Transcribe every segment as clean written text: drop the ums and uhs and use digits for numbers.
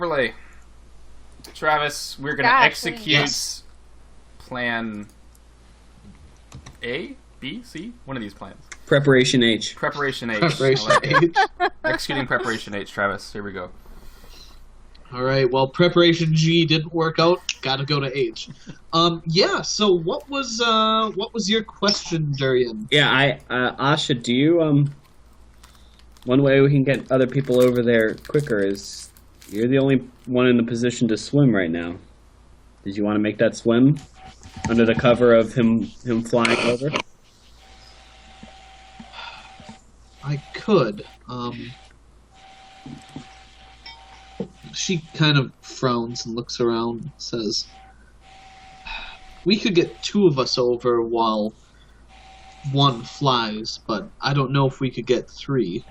Overlay. Travis, we're going to execute plan A, B, C? One of these plans. Preparation H. Preparation H. Preparation H. Executing Preparation H, Travis. Here we go. All right. Well, Preparation G didn't work out. Got to go to H. Yeah. So what was your question, Durian? Yeah, Asha, do you one way we can get other people over there quicker is you're the only one in the position to swim right now. Did you want to make that swim under the cover of him flying over? I could. She kind of frowns and looks around and says, we could get two of us over while one flies, but I don't know if we could get three.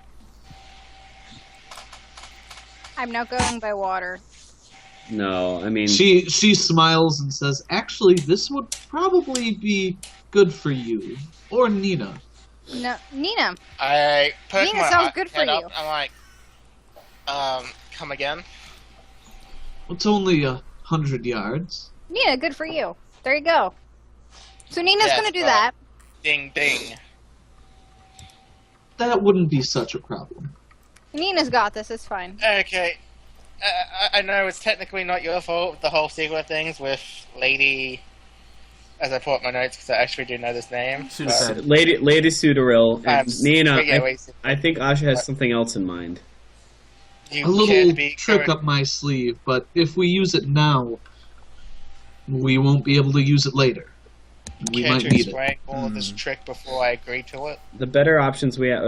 I'm not going by water. No, I mean... She smiles and says, actually, this would probably be good for you. Or Nina. No, Nina. I put Nina my sounds good for head you. up. I'm like, come again? It's only 100 yards. Nina, good for you. There you go. So Nina's Yes, gonna do well, that. Ding, ding. That wouldn't be such a problem. Nina's got this, it's fine. Okay. I know it's technically not your fault, the whole sequel of things with Lady... As I pull up my notes, because I actually do know this name. Sudafed. Lady Sudoril and Nina, yeah, I think Asha has something else in mind. You A little can't be trick going- up my sleeve, but if we use it now, we won't be able to use it later. We Can't might you need it. explain all of this trick before I agree to it? The better options we have,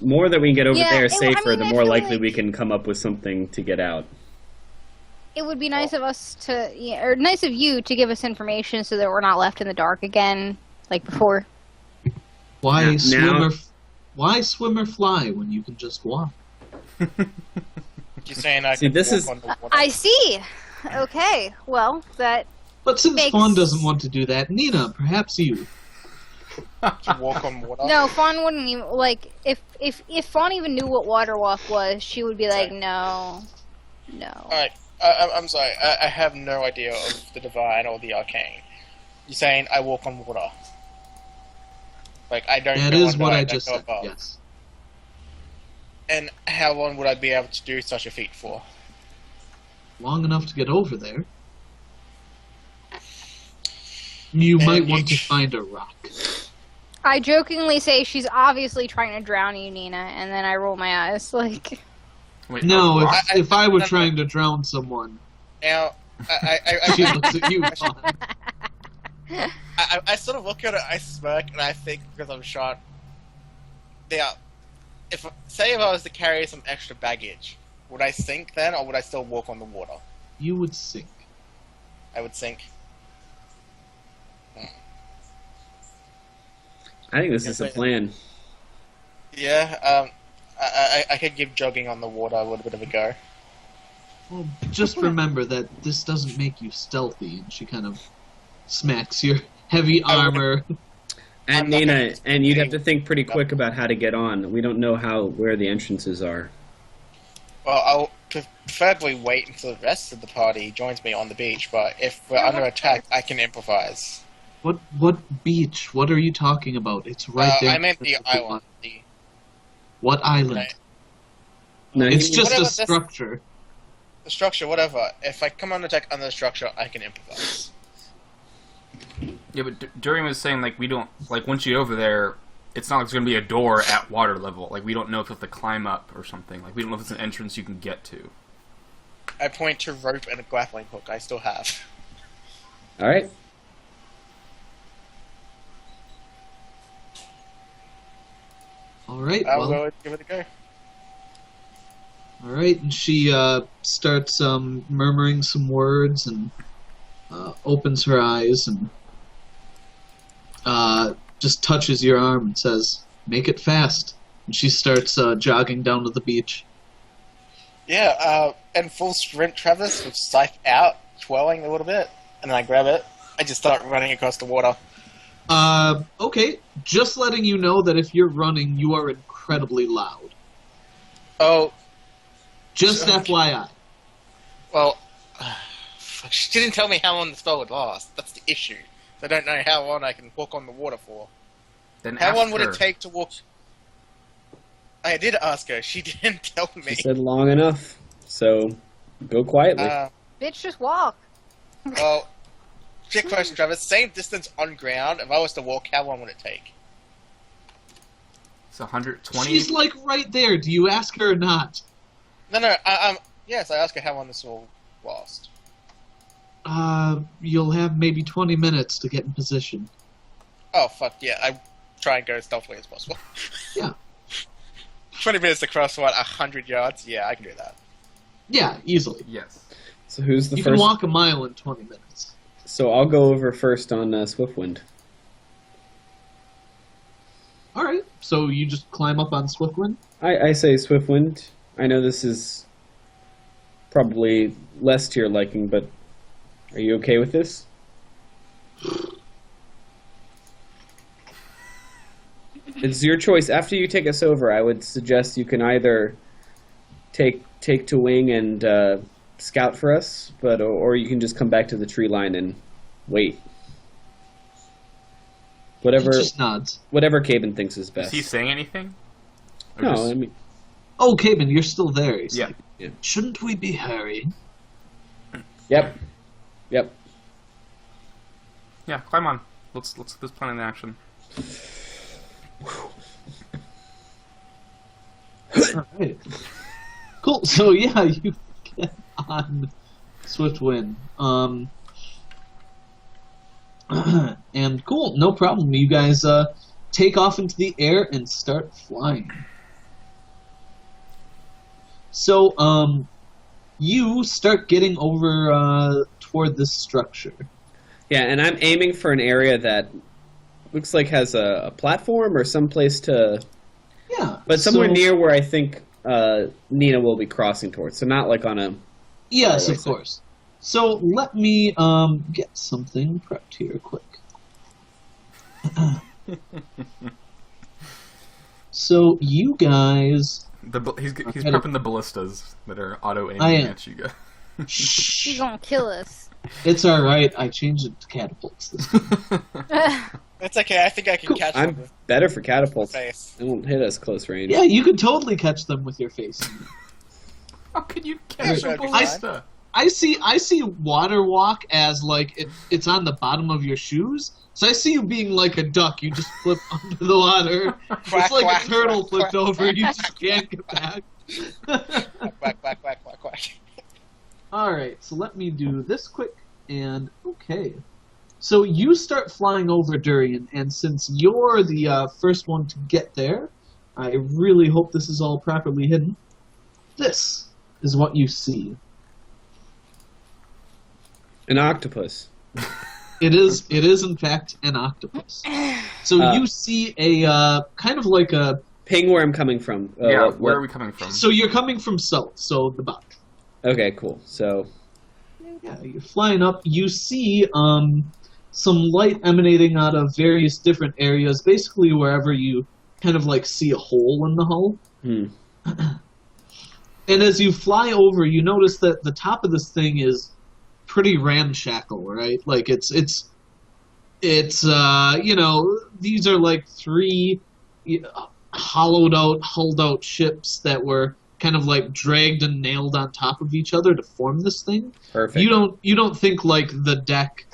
more that we can get over Yeah, there I safer, mean, the I more feel likely like- we can come up with something to get out. It would be nice of us to, or nice of you to give us information so that we're not left in the dark again, like before. Why Now- swim or fly when you can just walk? You're saying I See, can this walk is- on the water? I see. Okay, well, that... But since Makes- Fawn doesn't want to do that, Nina, perhaps you. To walk on water? No, Fawn wouldn't even, like, if Fawn even knew what water walk was, she would be like, no. Alright, I'm sorry, I have no idea of the divine or the arcane. You're saying I walk on water. Like, I don't That go is under, what I don't just go said, above. yes. And how long would I be able to do such a feat for? Long enough to get over there. You And might want to each- find a rock. I jokingly say she's obviously trying to drown you, Nina, and then I roll my eyes, like... Wait, No, rock? if I were no. trying to drown someone, Now, she looks at you, Fawn. I sort of look at it, I smirk, and I think because I'm shot. Now, say if I was to carry some extra baggage, would I sink then, or would I still walk on the water? You would sink. I would sink. I think this is a plan. Yeah, I could give jogging on the water a little bit of a go. Well, just remember that this doesn't make you stealthy, and she kind of smacks your heavy armor. And I'm not Nina, gonna- and you'd have to think pretty quick about how to get on. We don't know where the entrances are. Well, I'll preferably wait until the rest of the party joins me on the beach, but if we're under attack, I can improvise. What beach? What are you talking about? It's right there. I meant the That's island. one. The, What island? Right. No, It's he- just Whatever a this- structure. the structure, whatever. If I come under attack under the structure, I can improvise. Yeah, but Durian was saying, like, we don't... Like, once you get over there, it's not like there's going to be a door at water level. Like, we don't know if you have to climb up or something. Like, we don't know if it's an entrance you can get to. I point to rope and a grappling hook I still have. All right. All right. I'll Well, go give it a go. all right. And she starts murmuring some words and opens her eyes and just touches your arm and says, "Make it fast." And she starts jogging down to the beach. Yeah, and full sprint Travis with scythe out, twirling a little bit, and then I grab it. I just start running across the water. Okay. Just letting you know that if you're running, you are incredibly loud. Oh, Just Okay. FYI. Well, she didn't tell me how long the spell would last. That's the issue. I don't know how long I can walk on the water for. Then How ask long would her. it take to walk? I did ask her. She didn't tell me. She said long enough. So go quietly. Bitch, just walk. Well, trick question, Travis. Same distance on ground. If I was to walk, how long would it take? It's 120. She's like right there. Do you ask her or not? No. Yes, I asked her how long this will last. You'll have maybe 20 minutes to get in position. Oh fuck yeah! I try and go as stealthily as possible. Yeah. 20 minutes to cross 100 yards. Yeah, I can do that. Yeah, easily. Yes. So who's the You first? can walk a mile in 20 minutes. So I'll go over first on Swiftwind. All right. So you just climb up on Swiftwind? I say Swiftwind. I know this is probably less to your liking, but are you okay with this? It's your choice. After you take us over, I would suggest you can either take to wing and scout for us, or you can just come back to the tree line and wait. He Whatever just nods. Caben thinks is Is best. he saying anything? Or No, just- I mean, Oh, Caben, you're still there. He's Yeah. like, shouldn't we be hurrying? yep. Yeah, climb on. Let's get this plan in action. All right. Cool. So yeah, you get on Swiftwind. And cool, no problem. You guys take off into the air and start flying. So you start getting over toward this structure. Yeah, and I'm aiming for an area that looks like has a platform or some place to, Yeah, but somewhere so- near where I think Nina will be crossing towards. So not like on a. Yes, Oh, I of see. course. So let me get something prepped here quick. So you guys, He's Ahead of- prepping the ballistas that are auto I aiming am. at you guys. She's gonna kill us. it's all right. I changed it to catapults this time. It's okay. I think I can Cool. catch I'm them better for in the catapults. face. They won't hit us close range. Yeah, you could totally catch them with your face. How can you catch sure a I'd be ballista? I see water walk as like it's on the bottom of your shoes. So I see you being like a duck. You just flip under the water. Quack, It's like quack, a turtle quack, flipped quack. over. You just can't get back. Quack, quack, quack, quack, quack. All right, so let me do this quick, and okay. So you start flying over Durian, and since you're the first one to get there, I really hope this is all properly hidden. This is what you see. An octopus. It is in fact an octopus. So Uh, you see a kind of like a. Ping where I'm coming from. Yeah, what- where are we coming from? So you're coming from south, so the bottom. Okay, cool. So Yeah, you're flying up. You see some light emanating out of various different areas, basically wherever you kind of like see a hole in the hull. And as you fly over, you notice that the top of this thing is pretty ramshackle, right? Like it's you know, these are like three hulled out ships that were kind of like dragged and nailed on top of each other to form this thing. perfect. You don't think like the deck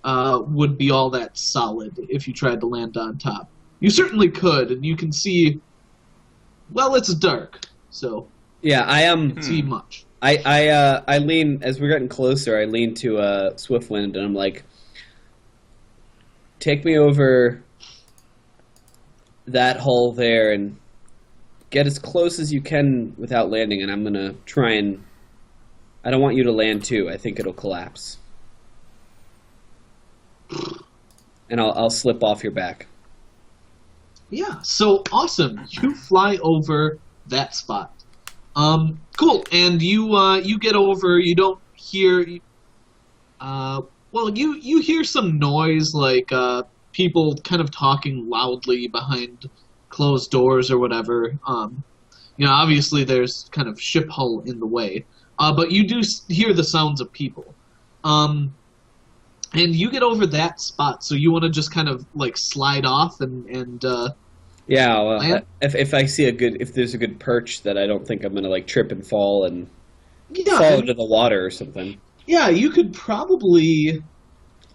would be all that solid if you tried to land on top. You certainly could, and you can see. Well, it's dark, so Yeah, I am. can't see much. I lean as we're getting closer. I lean to Swiftwind, and I'm like, take me over that hull there and get as close as you can without landing. And I'm gonna try and. I don't want you to land too. I think it'll collapse, and I'll slip off your back. Yeah, so awesome. You fly over that spot. Cool. And you get over. You don't hear. Well, you hear some noise like people kind of talking loudly behind closed doors or whatever. You know, obviously there's kind of ship hull in the way. but you do hear the sounds of people. And you get over that spot, so you want to just kind of like slide off and Yeah, well, land? if I see if there's a good perch that I don't think I'm gonna like trip and fall and yeah, fall and- into the water or something. yeah, you could probably.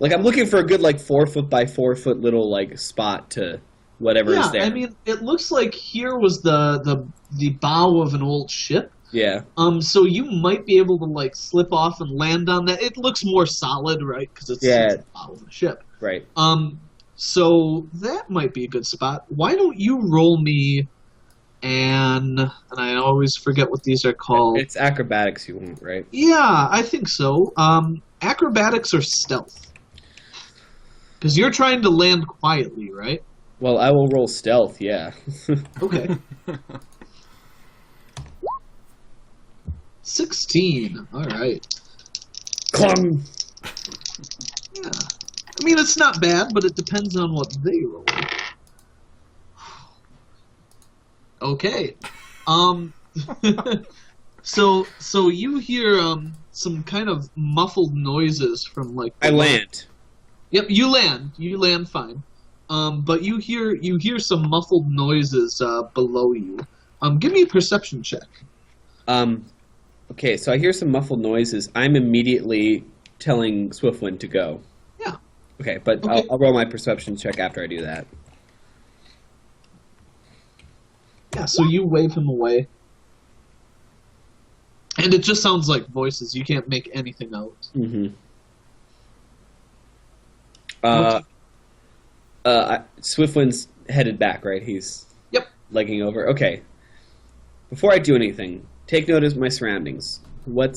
Like I'm looking for a good like 4 foot by 4 foot little like spot to whatever Yeah, is there. I mean, it looks like here was the bow of an old ship. yeah, So you might be able to like slip off and land on that. It looks more solid, right? Because it's the bow of a ship. right. So that might be a good spot. Why don't you roll me and I always forget what these are called. It's acrobatics you want, right? Yeah, I think so. Acrobatics or stealth? Because you're trying to land quietly, right? Well, I will roll stealth. Yeah. Okay. 16. All right. Clung. Yeah. I mean, it's not bad, but it depends on what they roll. Okay. So you hear some kind of muffled noises from like I land. Yep, you land. You land fine. But you hear some muffled noises below you. Give me a perception check. Okay, so I hear some muffled noises. I'm immediately telling Swiftwind to go. Yeah. Okay, but Okay. I'll roll my perception check after I do that. Yeah, so you wave him away. And it just sounds like voices. You can't make anything out. Mm-hmm. Swiftwind's headed back, right? He's Yep. legging over. Okay. Before I do anything, take note of my surroundings. What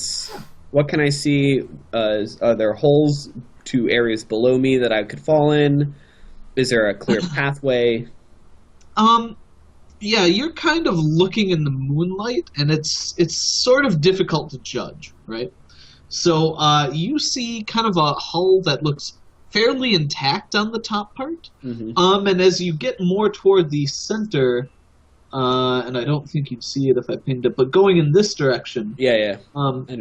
can I see? Are there holes to areas below me that I could fall in? Is there a clear pathway? Yeah, you're kind of looking in the moonlight, and it's sort of difficult to judge, right? So you see kind of a hull that looks fairly intact on the top part. Mm-hmm. And as you get more toward the center, and I don't think you'd see it if I pinned it, but going in this direction. Yeah.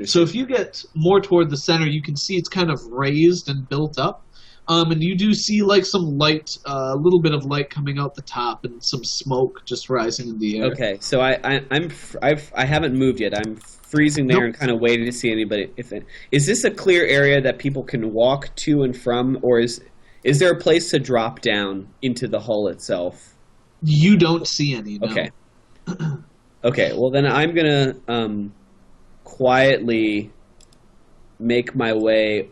So if you get more toward the center, you can see it's kind of raised and built up. And you do see like some light, a little bit of light coming out the top, and some smoke just rising in the air. Okay, so I haven't moved yet. I'm freezing there Nope. and kind of waiting to see anybody. Is this a clear area that people can walk to and from, or is there a place to drop down into the hull itself? You don't see any. No. Okay. Okay. Well, then I'm gonna quietly make my way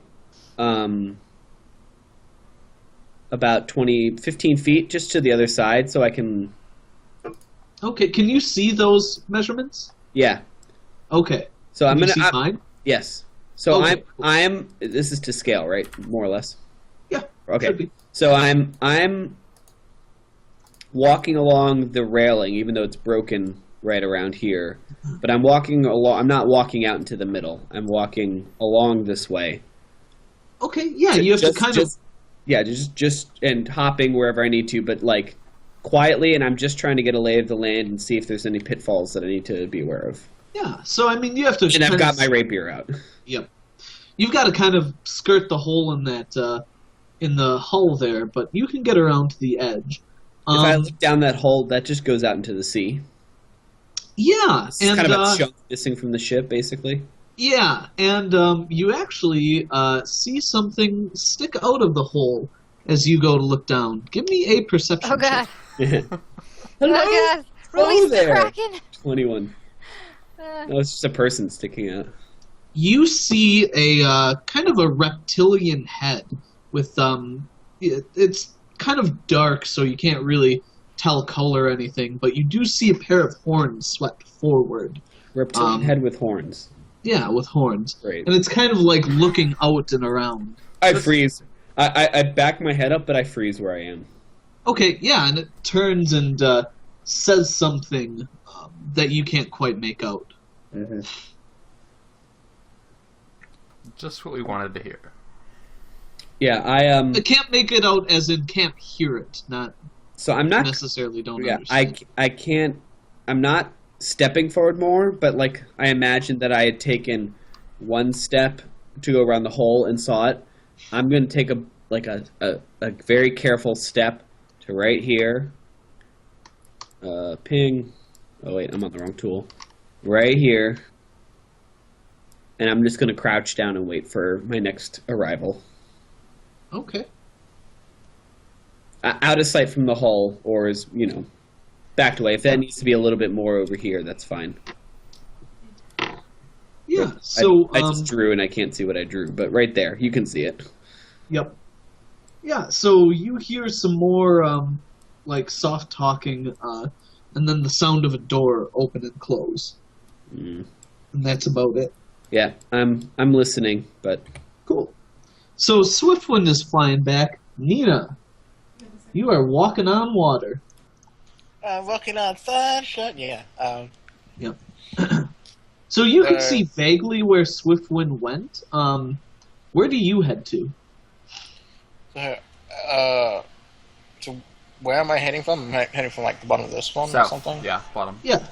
about 15 feet just to the other side, so I can. Okay. Can you see those measurements? Yeah. Okay. So I'm Can gonna. you see mine? Yes. So Okay, cool. I'm. This is to scale, right? More or less. Yeah. Okay. Should be. So I'm walking along the railing, even though it's broken right around here. But I'm walking along. I'm not walking out into the middle. I'm walking along this way. Okay. Yeah. You have to kind of. Yeah, just and hopping wherever I need to, but like quietly. And I'm just trying to get a lay of the land and see if there's any pitfalls that I need to be aware of. Yeah. So I mean, you have to. And I've kind got of- my rapier out. Yep. You've got to kind of skirt the hole in that in the hull there, but you can get around to the edge. If I look down that hole, that just goes out into the sea. Yeah, It's and kind of a chunk missing from the ship, basically. yeah, and you actually see something stick out of the hole as you go to look down. Give me a perception. Oh god. check. Hello? Oh god. Hello Release the there. Kraken. 21. No, it's just a person sticking out. You see a kind of a reptilian head with it's kind of dark, so you can't really tell color or anything, but you do see a pair of horns swept forward. Reptilian head with horns. Yeah, with horns. Great. And it's kind of like looking out and around. I freeze. I back my head up, but I freeze where I am. Okay, yeah, and it turns and says something that you can't quite make out. Mm-hmm. Just what we wanted to hear. Yeah, I I can't make it out as in can't hear it, not So I'm not. necessarily don't Yeah, understand. I can't. I'm not stepping forward more, but like I imagined that I had taken one step to go around the hole and saw it. I'm going to take a very careful step to right here. Ping. Oh wait, I'm on the wrong tool. Right here. And I'm just going to crouch down and wait for my next arrival. Okay. Out of sight from the hull, or is, backed away. If that needs to be a little bit more over here, that's fine. Yeah. So I just drew and I can't see what I drew, but right there, you can see it. Yep. Yeah. So you hear some more like soft talking, and then the sound of a door open and close, and that's about it. Yeah, I'm listening, but Cool. So Swiftwind is flying back. Nina, you are walking on water. Walking on sunshine. Yeah. Yep. So you can see vaguely where Swiftwind went. Where do you head to? So where am I heading from? Am I heading from like the bottom of this one or South. something? Yeah, bottom. Yeah.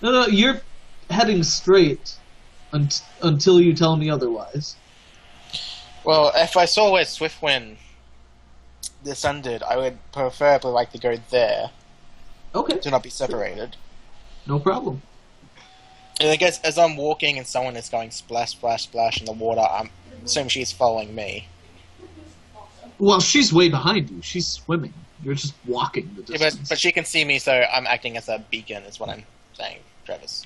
No, you're heading straight until you tell me otherwise. Well, if I saw where Swiftwind descended, I would preferably like to go there Okay. to not be separated. No problem. And I guess as I'm walking and someone is going splash, splash, splash in the water, I'm assuming she's following me. Well, she's way behind you. She's swimming. You're just walking the Yeah, distance. but she can see me, so I'm acting as a beacon, is what I'm saying, Travis.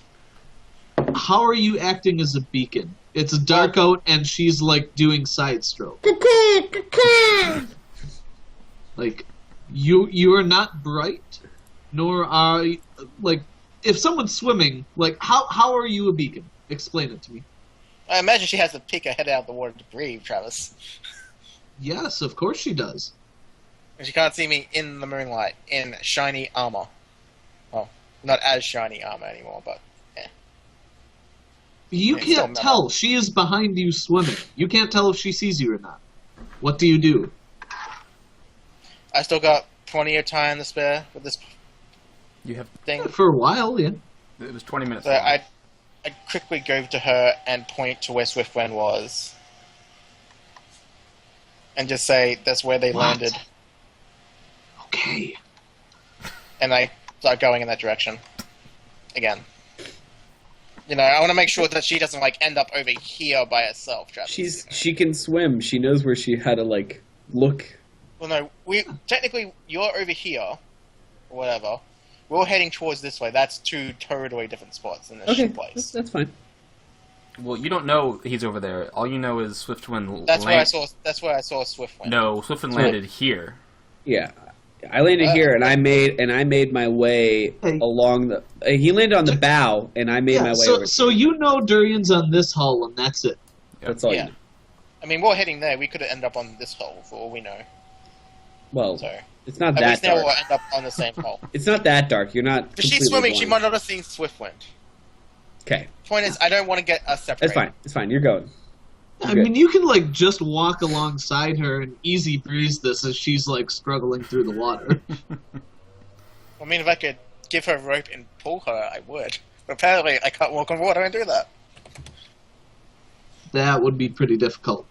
How are you acting as a beacon? It's dark out, and she's like doing side stroke. Like you are not bright, nor are like if someone's swimming. Like how are you a beacon? Explain it to me. I imagine she has to peek her head out of the water to breathe, Travis. Yes, of course she does. And she can't see me in the moonlight in shiny armor. Well, not as shiny armor anymore, but You It's still can't metal. tell. She is behind you swimming. You can't tell if she sees you or not. What do you do? I still got plenty of time to spare with this You have. thing. For a while, yeah. It was 20 minutes. So long. I quickly go to her and point to where Swiftwind was. And just say, that's where they What? landed. Okay. And I start going in that direction. Again. I want to make sure that she doesn't, end up over here by herself, Travis. she can swim. She knows where she had to look. Well, no, technically, you're over here, or whatever. We're heading towards this way. That's two totally different spots in this Okay, place. that's fine. Well, you don't know he's over there. All you know is Swiftwind. That's where I saw Swiftwind. No, Swiftwind landed here. Yeah, I landed here, and I made my way Hey. along the. He landed on the bow, and I made my way over. So you know Durian's on this hull, and that's it. That's all. Yeah. You know. I mean, we're heading there. We could end up on this hole, for all we know. Well, So, it's not at that least now dark. we'll end up on the same hole. It's not that dark. You're not. If she's completely swimming, she blind. might not have seen Swiftwind. Okay, Point is, I don't want to get us separated. it's fine. It's fine. You're going. I Okay. mean, you can just walk alongside her and easy breeze this as she's struggling through the water. I mean, if I could give her a rope and pull her, I would. But apparently, I can't walk on water and do that. That would be pretty difficult.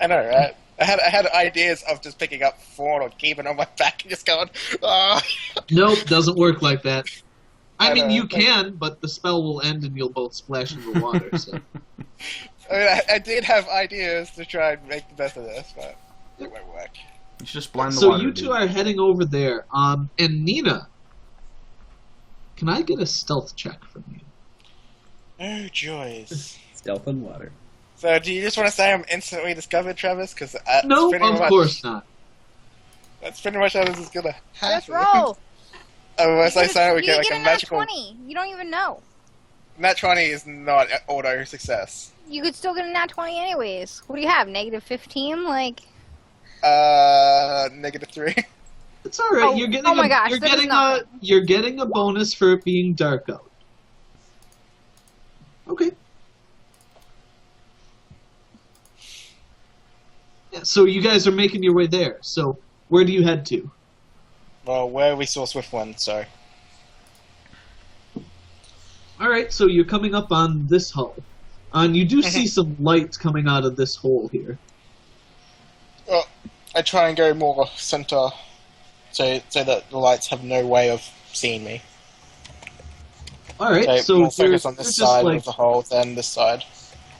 I know, right? I had ideas of just picking up Fawn or keeping on my back and just going, ah. Nope, doesn't work like that. I mean, know, you but- can, but the spell will end and you'll both splash into the water. So I mean, I did have ideas to try and make the best of this, but it won't work. You should just blind the So water. you two dude. are heading over there. And Nina, can I get a stealth check from you? Oh, joys. Stealth on water. So, do you just want to say I'm instantly discovered, Travis? Because No, of course not. That's pretty much how this is gonna Let's happen. roll. Unless I say we You get get a a nat magical. 20. You don't even know. Nat 20 is not an auto success. You could still get a nat 20 anyways. What do you have? Negative 15? -3. It's all right. Oh, you're getting. oh my gosh, You're that is getting a. nothing. You're getting a bonus for it being dark out. Okay. Yeah, so you guys are making your way there. So where do you head to? Well, where we saw Swiftwind, so All right, so you're coming up on this hull, and you do see some light coming out of this hole here. Well, I try and go more center, so that the lights have no way of seeing me. All right, So more you're, focus on this you're just side like, of the hole than this side.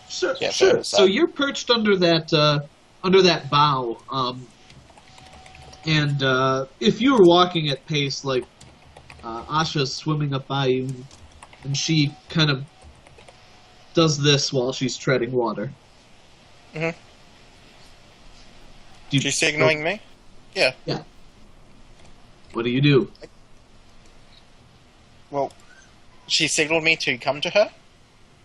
Sure, Yeah, sure. fair So side. you're perched under that bow, and if you were walking at pace, like Asha's swimming up by you, and she kind of does this while she's treading water. Mhm. Do you- She's signaling me? Yeah. What do you do? Well, she signaled me to come to her?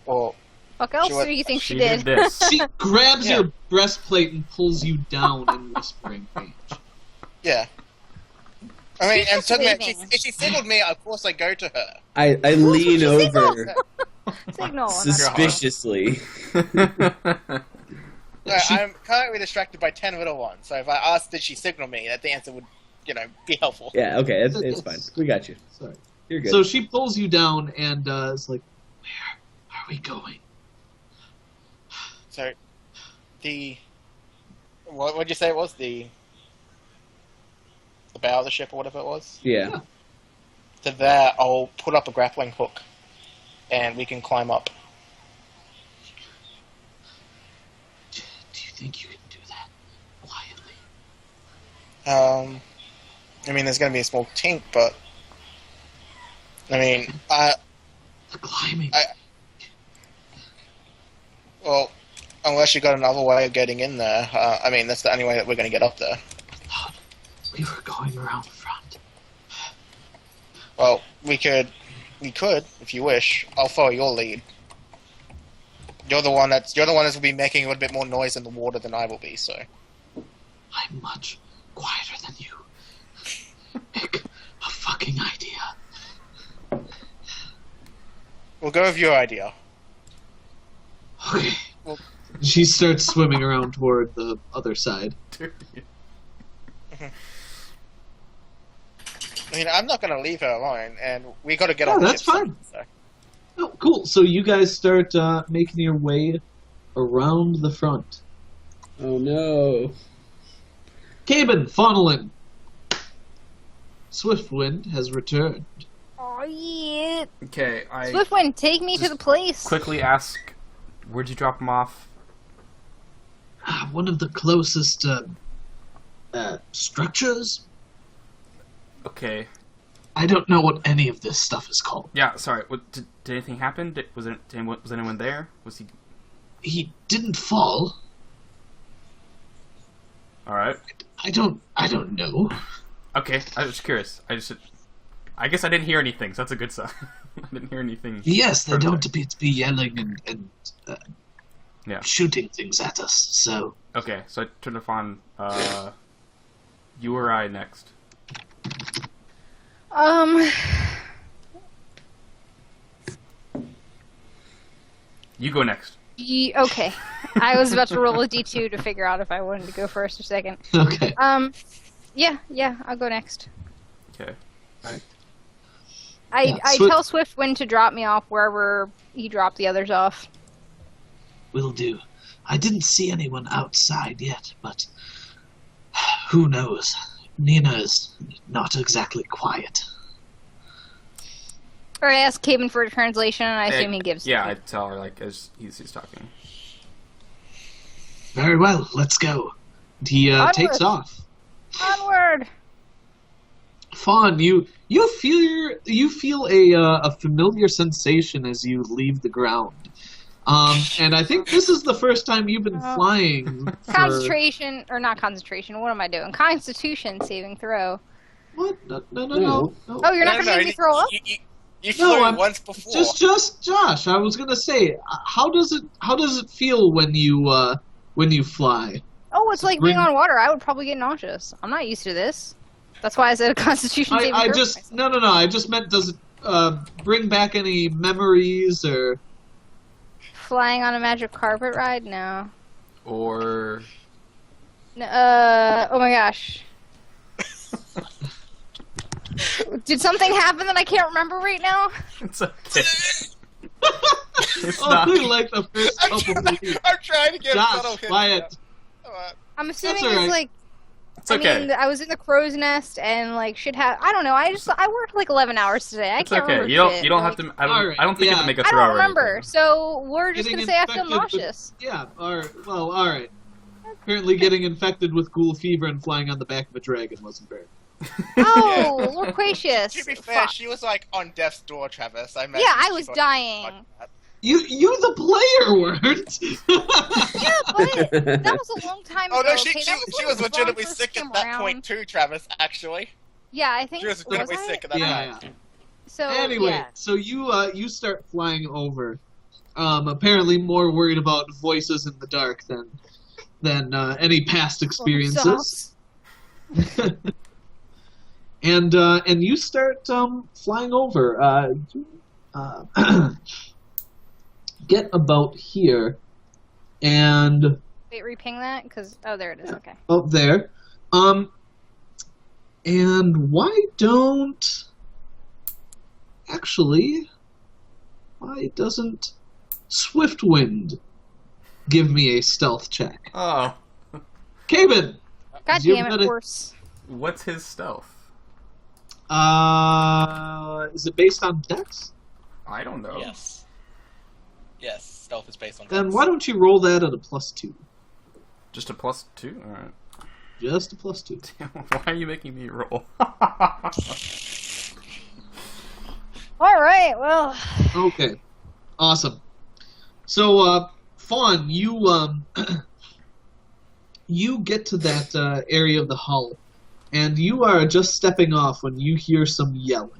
Or... Fuck else She do you think she did did? this. She grabs Yeah. your breastplate and pulls you down in whispering range. Yeah. I mean, She's and just so waving. if she signaled me, of course I go to her. I lean over Signal. suspiciously. She- I'm currently distracted by 10 little ones, so if I asked did she signal me, that the answer would, be helpful. Yeah, okay, it's fine. We got you. Sorry. You're good. So she pulls you down and is like, "Where are we going?" So, what'd you say it was? The bow of the ship or whatever it was? yeah. To there, I'll put up a grappling hook, and we can climb up. Do you think you can do that quietly? I mean, there's going to be a small tink, but I mean, The climbing. well, unless you got another way of getting in there, I mean, that's the only way that we're going to get up there. Thought we were going around front. Well, we could, if you wish. I'll follow your lead. You're the one that will be making a little bit more noise in the water than I will be. So, I'm much quieter than you. Pick a fucking idea. we'll go with your idea. Okay. Well- She starts swimming around toward the other side. I mean, I'm not going to leave her alone, and we got to get Yeah, on the that's ship. fine. So. Oh, cool. So you guys start making your way around the front. Oh no. Cabin, Faunolin. Swiftwind has returned. Oh yeah. Okay, I Swiftwind, take me to the place. quickly ask, where'd you drop him off? One of the closest structures. Okay, I don't know what any of this stuff is called. yeah, sorry. What, did anything happen? Was anyone there? Was he... He didn't fall. Alright. I don't know. Okay, I was curious. I guess I didn't hear anything, so that's a good sign. I didn't hear anything. Yes, they further. don't appear to be yelling and Yeah. shooting things at us. So Okay, so I turned off on, you or I next. You go next. Okay. I was about to roll a d2 to figure out if I wanted to go first or second. okay. Yeah, I'll go next. Okay. I Swift- tell Swiftwind to drop me off wherever he dropped the others off. Will do. I didn't see anyone outside yet, but who knows? Nina is not exactly quiet. Or I ask Caven for a translation, and I assume he gives. Yeah, me. I tell her, like, as he's talking. Very well, let's go. And he Onward. takes off. Onward! Fawn, you feel a familiar sensation as you leave the ground. And I think this is the first time you've been flying. Concentration, or not concentration, what am I doing? Constitution saving throw. What? No. Oh, you're not going to make me throw up? You No, flew I'm- once before. Just Josh. I was gonna say, how does it feel when you fly? Oh, it's like being Bring- on water. I would probably get nauseous. I'm not used to this. That's why I said a constitution saving I throw. just no. I just meant, does it bring back any memories or? Flying on a magic carpet ride? No. Or... Oh my gosh. Did something happen that I can't remember right now? It's okay. It's Only not. like the first couple movies. I'm trying to get subtle Josh, hints. quiet. Come on. I'm assuming all right. it's like. It's okay. I mean, I was in the crow's nest and like should have. I don't know. I worked like 11 hours today. I It's can't okay. remember. You don't. shit. You don't Like, have to. Alright, I don't think you have to yeah. make a I throw. don't or remember. anything. So we're just Getting gonna say I feel infected with- nauseous. Yeah, alright. Apparently getting infected with ghoul fever and flying on the back of a dragon wasn't fair. Oh, Lord gracious! To be fair, Fuck. she was like on death's door, Travis. I Yeah, imagine I she was got dying. like that. You the player weren't. Yeah, but that was a long time Oh ago. no, she okay? That she when was Vaughn legitimately first sick came at that around. point too, Travis. Actually, Yeah, I think she was was legitimately I? sick at that Yeah. point. So Anyway, yeah. so you start flying over. Apparently more worried about voices in the dark than any past experiences. And you start flying over. Get about here, and Wait, reping that because there it is. Okay. up there. And why doesn't Swiftwind give me a stealth check? Oh, Caven! God You damn gotta- it, horse. what's his stealth? Is it based on dex? I don't know. Yes. Yes, stealth is based on. Then dex. why don't you roll that at a +2? Just a +2. All right. Just a +2. Why are you making me roll? All right. Well, Okay. Awesome. So, Fawn, you you get to that area of the hull, and you are just stepping off when you hear some yelling.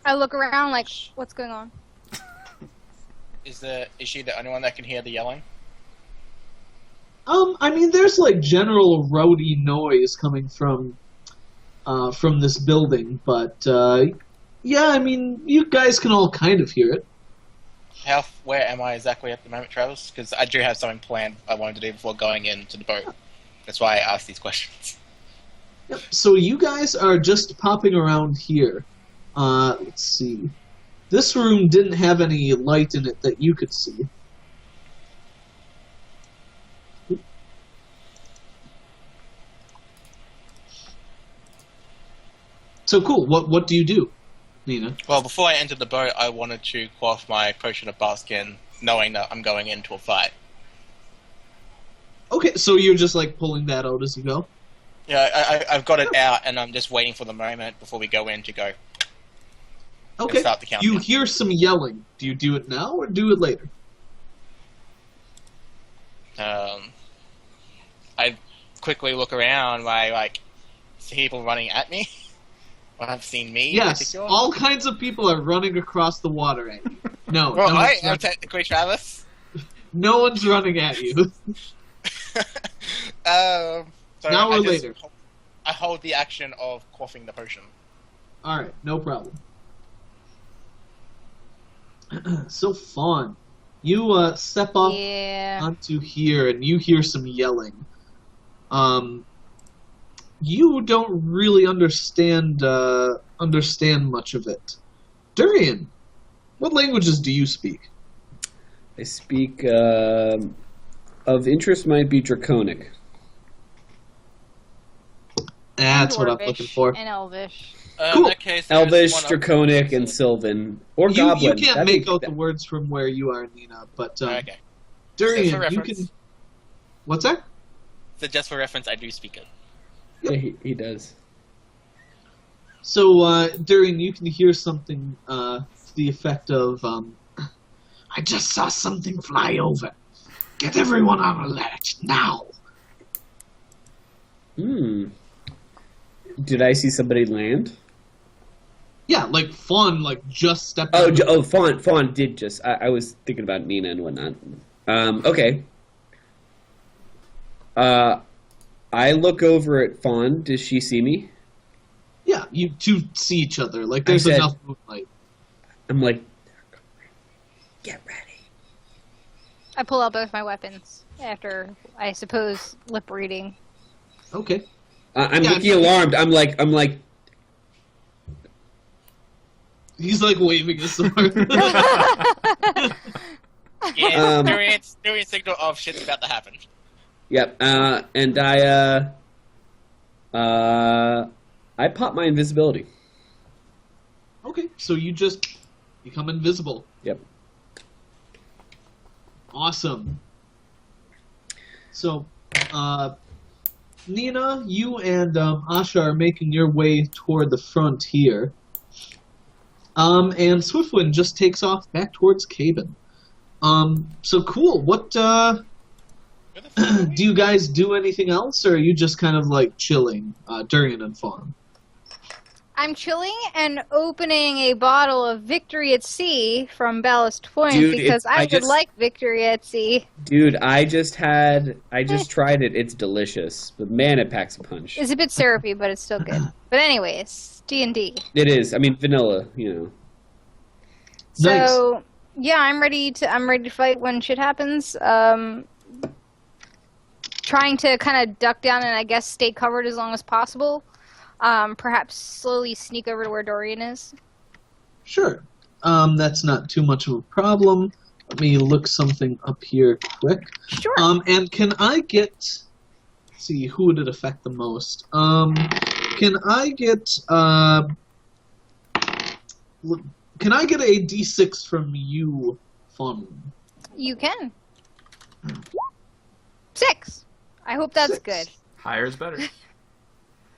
I look around like, what's going on? Is she the only one that can hear the yelling? I mean, there's like general rowdy noise coming from this building, but yeah, I mean, you guys can all kind of hear it. Where am I exactly at the moment, Travis? Because I do have something planned I wanted to do before going into the boat. That's why I asked these questions. Yep. So you guys are just popping around here. Let's see. This room didn't have any light in it that you could see. So cool. What do you do, Nina? Well, before I entered the boat, I wanted to quaff my potion of Baskin, knowing that I'm going into a fight. Okay, so you're just like pulling that out as you go. Yeah, I've got it out, and I'm just waiting for the moment before we go in to go. Okay. Start the countdown. You hear some yelling. Do you do it now or do it later? I quickly look around. I like see people running at me. Or have seen me. in Yes, particular. all kinds of people are running across the water at you. No, Well, no, I one's am run- technically Travis. no one's running at you. So Now or I just later? I hold the action of quaffing the potion. All right, no problem. So fun. You step up Yeah. onto here and you hear some yelling. You don't really understand much of it. Durian, what languages do you speak? I speak of interest might be Draconic. That's what I'm Dwarvish looking for. And Elvish. Cool. In that case, there's Elvish, one Draconic, and Sylvan. Or You Goblin. can't That'd make be- out the words from where you are, Nina, but Okay. Durian, Just for you reference. can. What's that? So just for reference, I do speak it. Yeah, he does. So, Durian, you can hear something to the effect of, I just saw something fly over. Get everyone on alert, now! Did I see somebody land? Yeah, like, Fawn, like, just stepped Oh, out. Fawn did just. I was thinking about Nina and whatnot. Okay. I look over at Fawn. Does she see me? Yeah, you two see each other. Like, there's said- enough moonlight. I'm like, get ready. I pull out both my weapons after, I suppose, lip reading. Okay. I'm Yeah, looking alarmed. I'm like, He's like waving his sword. Yeah, Um, doing signal of shit's about to happen. Yep. And I pop my invisibility. Okay, so you just become invisible. Yep. Awesome. So, Nina, you and Asha are making your way toward the front here. And Swiftwind just takes off back towards Caben. So cool. What, Where the fuck are we? do you guys do anything else, or are you just kind of like chilling, Durian and Farm? I'm chilling and opening a bottle of Victory at Sea from Ballast Point Dude, because I would just- like Victory at Sea. Dude, I just tried it. It's delicious, but man, it packs a punch. It's a bit syrupy, but it's still good. But anyways, D&D. It is. I mean, vanilla. You know. So yeah, I'm ready to fight when shit happens. Trying to kind of duck down and I guess stay covered as long as possible. Perhaps slowly sneak over to where Dorian is. Sure. That's not too much of a problem. Let me look something up here quick. Sure. And can I get... Let's see, who would it affect the most? Can I get... Can I get a D6 from you, Fun? You can. 6. I hope that's 6. good. Higher is better.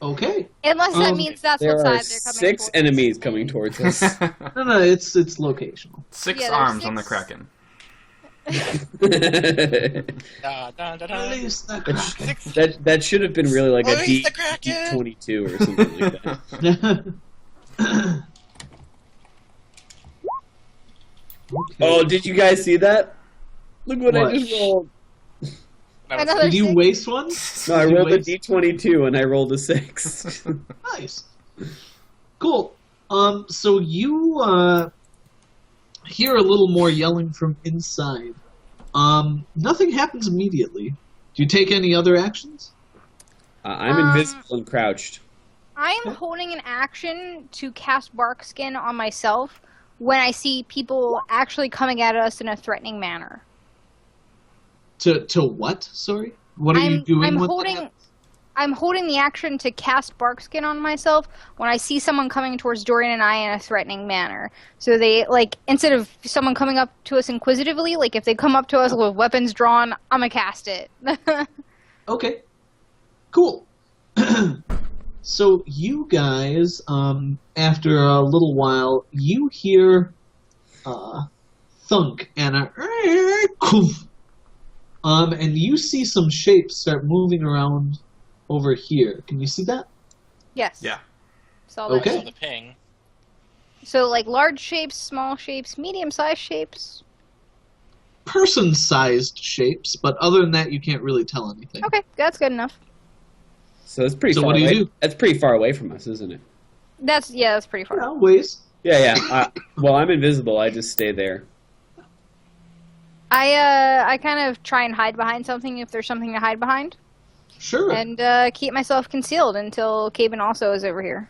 Okay. Unless that means that's There what are side they're coming 6 towards. enemies coming towards us. No, it's locational. Six Yeah, there's arms on the 6. Kraken. Da, da, da, da. Release the Kraken. Six. that should have been really like a Release the Kraken! D22 or something like that. Okay. Oh, did you guys see that? Look what What? I just rolled. That was- Another Did you 6. waste one? No, I Did you rolled a waste- D22 and I rolled a 6. Nice. Cool. So you hear a little more yelling from inside. Nothing happens immediately. Do you take any other actions? I'm invisible and crouched. I am holding an action to cast Bark Skin on myself when I see people actually coming at us in a threatening manner. To what? Sorry. What are you doing? I'm with holding. that? I'm holding the action to cast Bark Skin on myself when I see someone coming towards Dorian and I in a threatening manner. So they, like, instead of someone coming up to us inquisitively, like, if they come up to us with weapons drawn, I'm gonna cast it. Okay. Cool. So you guys, after a little while, you hear thunk and a koof. And you see some shapes start moving around over here. Can you see that? Yes. Yeah. Saw that. Okay. So the ping. So, like, large shapes, small shapes, medium-sized shapes. Person-sized shapes, but other than that, you can't really tell anything. Okay, that's good enough. So it's pretty So far what do you away. do? That's pretty far away from us, isn't it? That's pretty far. Yeah, ways. Yeah. Well, I'm invisible. I just stay there. I kind of try and hide behind something if there's something to hide behind, Sure. and keep myself concealed until Caben also is over here.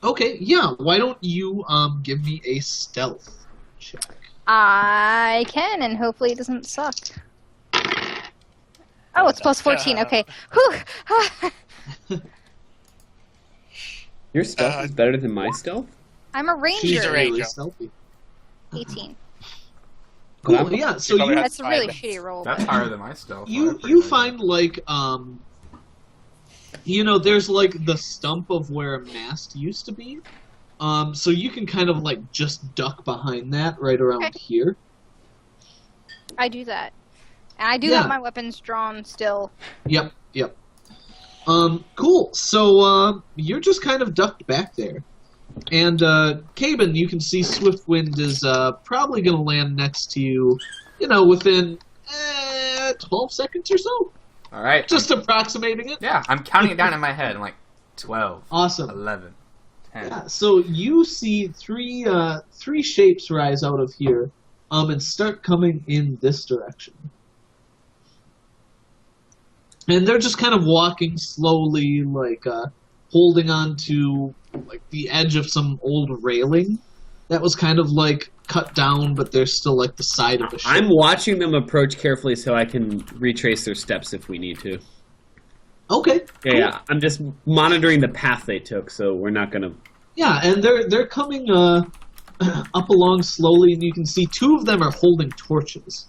Okay, yeah. Why don't you give me a stealth check? I can, and hopefully it doesn't suck. Oh, it's plus 14. Okay. Whew. Your stealth is better than my stealth? I'm a ranger. She's a really ranger. stealthy. 18. Cool. I'm- Yeah. So probably you have- That's a really Fine. shitty roll. That's but- higher than my stealth. you I'm pretty you high. find like there's like the stump of where a mast used to be. So you can kind of like just duck behind that right around Okay. here. I do that. And I do Yeah. have my weapons drawn still. Yep. Cool. So you're just kind of ducked back there. And Caben, you can see Swiftwind is probably going to land next to you, within 12 seconds or so. All right. Just approximating it. Yeah, I'm counting it down in my head. I'm like 12, Awesome. 11, 10. Yeah, so you see three shapes rise out of here, and start coming in this direction. And they're just kind of walking slowly, like holding on to like the edge of some old railing that was kind of like cut down, but there's still like the side of a ship. I'm watching them approach carefully so I can retrace their steps if we need to. Okay. Yeah, cool. yeah. I'm just monitoring the path they took, so we're not gonna. Yeah, and they're coming up along slowly, and you can see two of them are holding torches.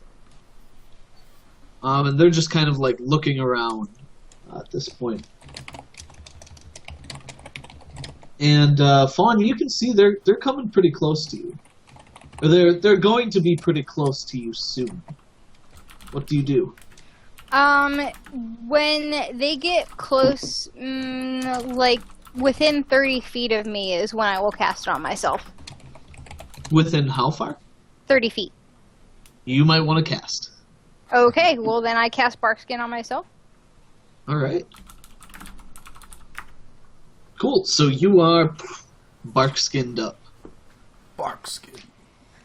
And they're just kind of like looking around at this point. And Fawn, you can see they're coming pretty close to you. Or they're going to be pretty close to you soon. What do you do? When they get close, like within 30 feet of me is when I will cast it on myself. Within how far? 30 feet. You might want to cast. Okay, well then I cast Barkskin on myself. Alright. Cool, so you are bark-skinned up. Bark skin.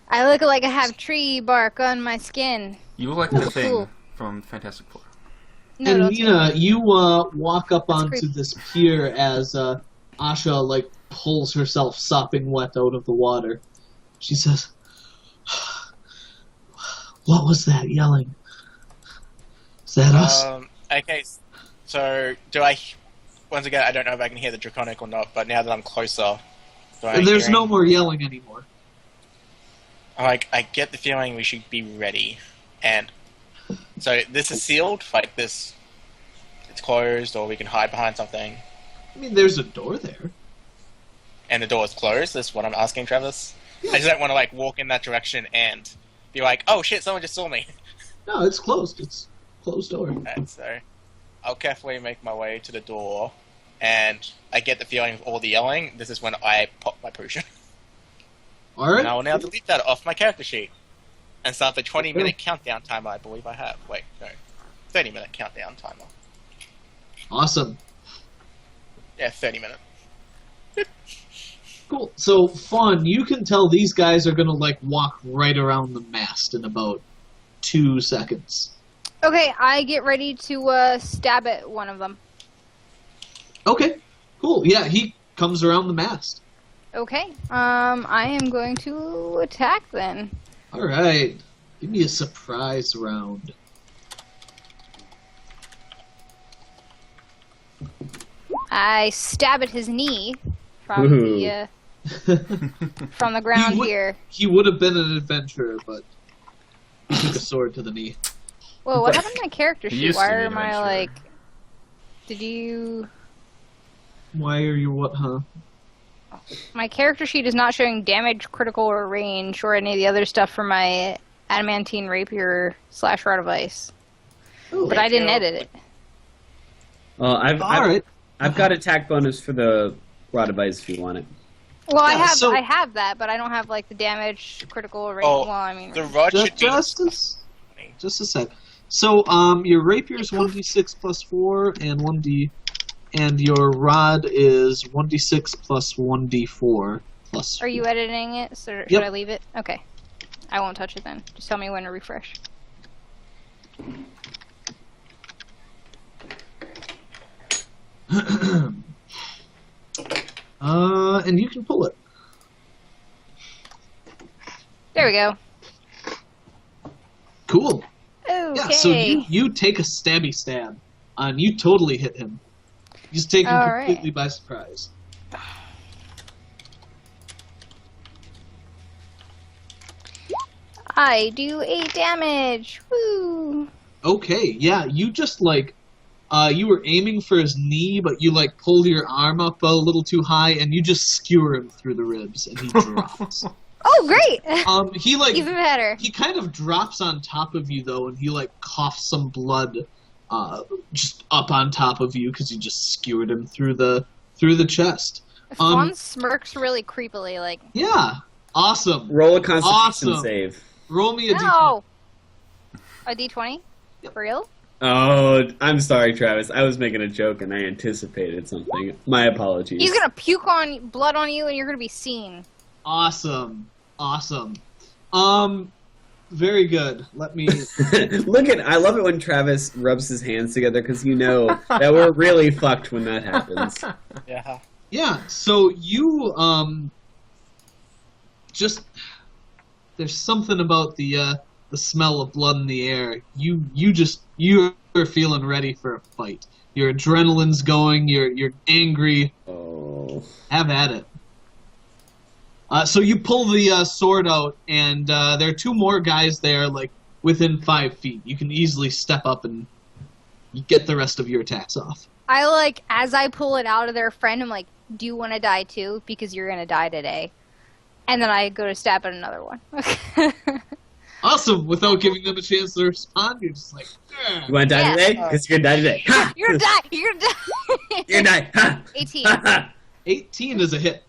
I look like I have tree bark on my skin. You look like the thing Cool. from Fantastic Four. No, And don't Nina, you walk up That's onto creepy. this pier as Asha like pulls herself sopping wet out of the water. She says, "What was that yelling? Is that us?" Okay, so do I... Once again, I don't know if I can hear the Draconic or not, but now that I'm closer... There's no more yelling anymore. I get the feeling we should be ready. And... So, this is sealed? Like, this... It's closed, or we can hide behind something. I mean, there's a door there. And the door is closed? That's what I'm asking, Travis. I just don't want to, like, walk in that direction and be like, oh shit, someone just saw me. No, it's closed. It's closed door. And so, I'll carefully make my way to the door, and I get the feeling of all the yelling. This is when I pop my potion. All right. And I will now delete that off my character sheet and start the 20-minute countdown timer I believe I have. Wait, no. 30-minute countdown timer. Awesome. Yeah, 30 minutes. Cool. So, Fawn, you can tell these guys are gonna like walk right around the mast in about 2 seconds. Okay, I get ready to stab at one of them. Okay. Cool. Yeah, he comes around the mast. Okay, I am going to attack then. All right. Give me a surprise round. I stab at his knee from Woohoo. from the ground here. He would have been an adventurer, but he took a sword to the knee. Whoa, what happened to my character He sheet? used to Why be an am I adventurer. like... Did you... Why are you what, huh? My character sheet is not showing damage, critical, or range, or any of the other stuff for my adamantine rapier / rod of ice. Oh, But I didn't edit it. Well, all right. I've got attack bonus for the rod of ice if you want it. Well, I Yeah, so- have that, but I don't have like the damage, critical, or range. Oh, well, I mean, The rod should be... Just a sec. So, your rapier is 1d6 plus 4 and 1d, and your rod is 1d6 plus 1d4 plus. are you editing it? So should Yep. I leave it? Okay, I won't touch it then. Just tell me when to refresh. And you can pull it. There we go. Cool. Okay. Yeah. So you take a stabby stab, and you totally hit him. You just take him All right. completely by surprise. I do 8 damage. Woo! Okay, yeah, you just like, you were aiming for his knee, but you like pulled your arm up a little too high, and you just skewer him through the ribs, and he drops. Oh, great! He like, Even better. he kind of drops on top of you though, and he like coughs some blood, just up on top of you because you just skewered him through the chest. Fawn smirks really creepily, like, Yeah, awesome. Roll a Constitution Awesome. save. Roll me a d20. no! A d20? For real? Oh, I'm sorry, Travis. I was making a joke and I anticipated something. My apologies. He's gonna puke on blood on you, and you're gonna be seen. Awesome. Very good. Let me. I love it when Travis rubs his hands together because you know that we're really fucked when that happens. Yeah. Yeah, so you just there's something about the smell of blood in the air. You're feeling ready for a fight. Your adrenaline's going. You're angry. Oh. Have at it. So you pull the sword out, and there are two more guys there, like within 5 feet. You can easily step up and get the rest of your attacks off. I like, as I pull it out of their friend, I'm like, do you want to die too? Because you're going to die today. And then I go to stab at another one. Awesome! Without giving them a chance to respond, you're just like, "Grr." You want to die Yeah. today? Because you're gonna die today. Ha! You're going to die! You're going to die! You're gonna die. Ha! 18. 18 is a hit.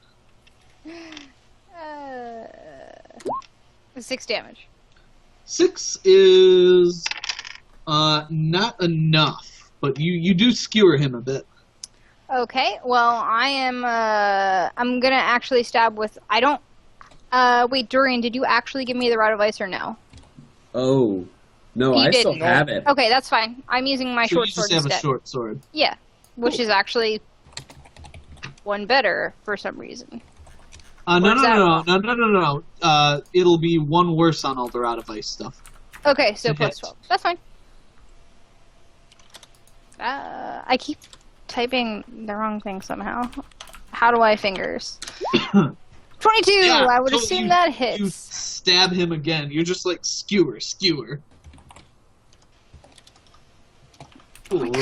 6 damage. 6 is not enough, but you do skewer him a bit. Okay, well, I'm gonna actually stab with, wait, Durian, did you actually give me the Rod of Ice or no? Oh. No, You I still didn't. have it. Okay, that's fine. I'm using my So short you sword just have instead. a short sword. Yeah, which is actually one better for some reason. No. Where's that It'll be one worse on all the Rod of Ice stuff. Okay, so It plus hits. 12. That's fine. I keep typing the wrong thing somehow. How do I fingers? 22! Yeah, I would so assume you- that You hits. stab him again. You're just like, skewer. Ooh,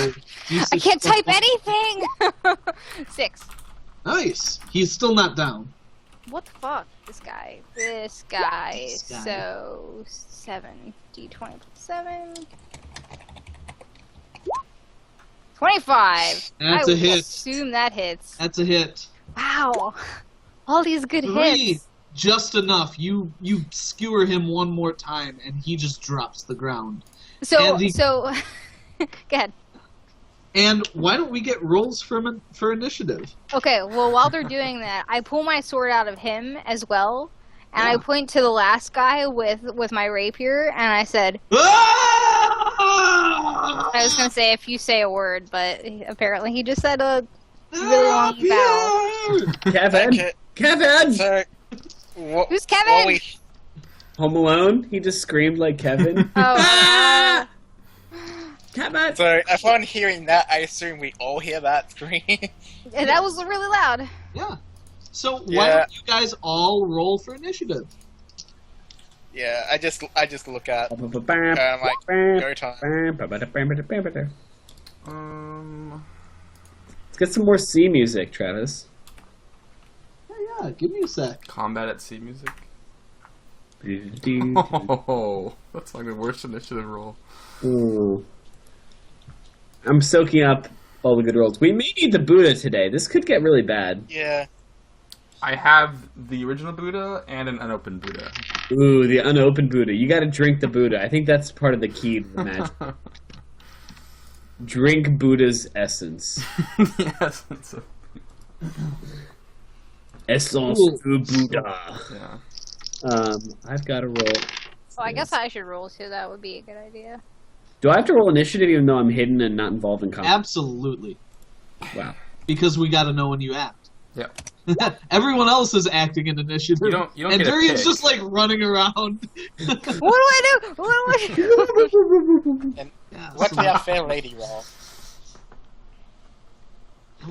I can't type anything! 6. Nice. He's still not down. What the fuck? This guy. This guy. This guy. So, 7. D20 plus 7. 25! That's I a would hit. assume that hits. That's a hit. Wow! All these good 3. hits. Just enough. You skewer him one more time, and he just drops the ground. So, And the- go ahead. And why don't we get rolls for initiative? Okay, well, while they're doing that, I pull my sword out of him as well, and I Yeah. point to the last guy with my rapier, and I said, I I was gonna say if you say a word, but apparently he just said a really long vowel. Kevin. Okay. Kevin. So, Who's Kevin? Home Alone. He just screamed like Kevin. Oh, Kevin. so upon hearing that, I assume we all hear that scream. and that was really loud. Yeah. So why Yeah. don't you guys all roll for initiative? Yeah, I just look at like go time. Let's get some more sea music, Travis. Yeah, give me a sec. Combat at sea music. Ooh. Oh, that's like the worst initiative roll. I'm soaking up all the good rolls. We may need the Buddha today. This could get really bad. Yeah. I have the original Buddha and an unopened Buddha. Ooh, the unopened Buddha. You gotta drink the Buddha. I think that's part of the key to the magic. Drink Buddha's essence. Yes, it's a, Essence Cool. du Buddha. yeah. I've got to roll. Well, I guess I should roll too. That would be a good idea. Do I have to roll initiative even though I'm hidden and not involved in combat? Absolutely. Wow. Because we gotta know when you act. Yep. Everyone else is acting in initiative. You don't and get a Durian's pick. just like running around. What do I do? What do I do? And Yeah, what's so- the fair lady roll?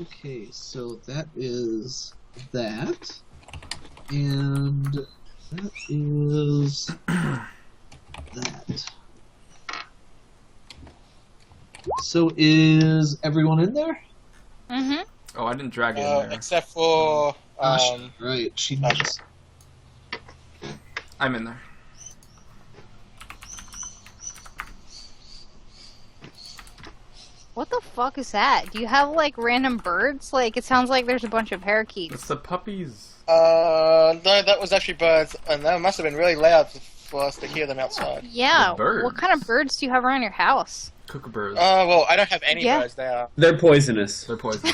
Okay, so that is that. And that is that. So is everyone in there? Mm-hmm. Oh, I didn't drag it in there. Except for Asha, right, she knows. I'm in there. What the fuck is that? Do you have like random birds? Like it sounds like there's a bunch of It's parakeets. the puppies. no, that was actually birds, and that must have been really loud for us to hear them outside. Yeah. The birds. What kind of birds do you have around your house? Kookaburras. Well, I don't have any Yeah. birds there. They're poisonous. They're poisonous.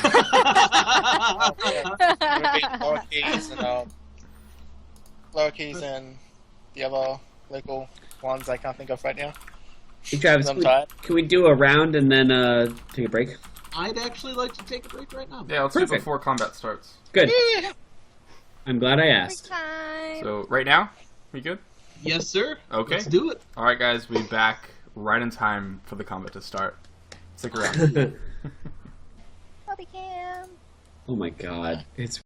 Lorikeys and Lorikeys and the other local ones I can't think of right now. Hey, Travis, I'm tired. can we do a round and then take a break? I'd actually like to take a break right now. Yeah, let's do it Perfect. before combat starts. Good. Yeah. I'm glad I asked. Time. So right now, we good? Yes, sir. Okay. Let's do it. All right, guys, we'll be back right in time for the combat to start. Stick around. Bobby Cam. Oh my god. It's